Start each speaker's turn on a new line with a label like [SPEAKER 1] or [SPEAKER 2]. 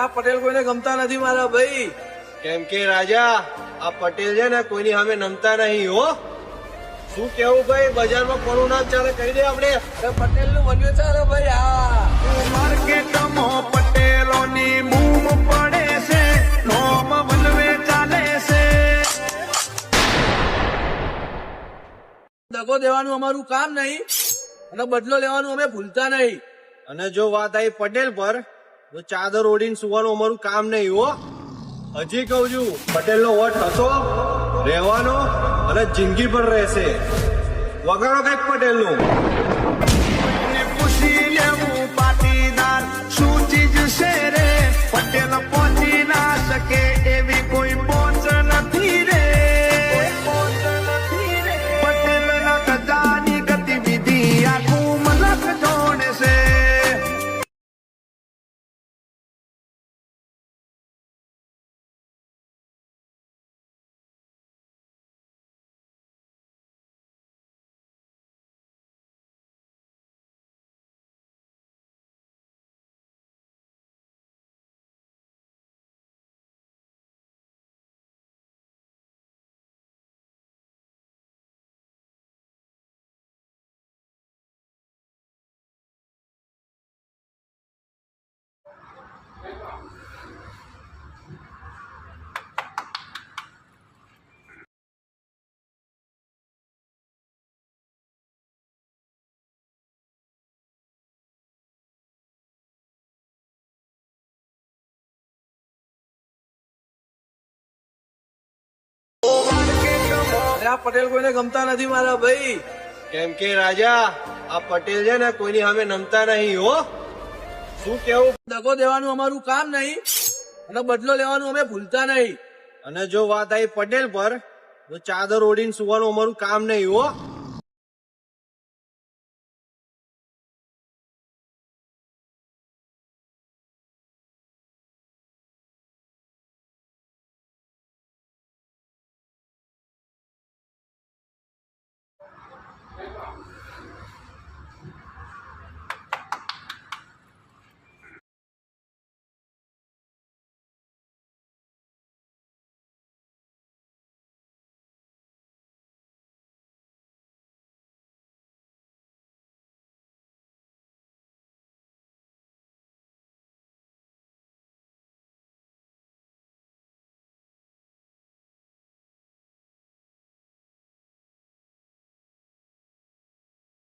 [SPEAKER 1] આ પટેલ કોઈને ગમતા નથી મારા ભાઈ.
[SPEAKER 2] કેમ કે રાજા આ પટેલ છે ને કોઈની સામે નમતા નહીં હો. શું કેવું ભાઈ, બજારમાં કોનું નામ ચાલે કહી દે આપણે.
[SPEAKER 1] પટેલ નું બન્યું ચાલે ભાઈ. હા
[SPEAKER 3] માર્કેટમાં પટેલોની બૂમ પડે છે, નોમ વનવે ચાલે છે.
[SPEAKER 1] દગો દેવાનું અમારું કામ નહીં અને બદલો લેવાનું અમે ભૂલતા નહીં.
[SPEAKER 2] અને જો વાત આવી પટેલ પર તો ચાદર ઓઢીને સુવાનું અમારું કામ નહીં હો. હજી કહું છું, પટેલ નો વટ હતો, રહેવાનો અને જિંદગી પર રહેશે. વગાડો કઈક પટેલ નું.
[SPEAKER 3] પૂછી લેવું પાટીદાર શું ચીજ છે રે, પટેલ પહોંચી ના શકે એવી કોઈ પહોંચ નથી રે. પટેલ ના કદાની ગતિવિધિ આખું મલક જોડે છે.
[SPEAKER 1] આ પટેલ કોઈને ગમતા નથી મારા ભાઈ.
[SPEAKER 2] કેમ કે રાજા આ પટેલ છે ને કોઈની સામે નમતા નહીં હો. શું કેવું.
[SPEAKER 1] દગો દેવાનું અમારું કામ નહીં અને બદલો લેવાનું અમે ભૂલતા નહીં.
[SPEAKER 2] અને જો વાત આવી પટેલ પર તો ચાદર ઓઢીને સુવાનું અમારું કામ નહીં હો.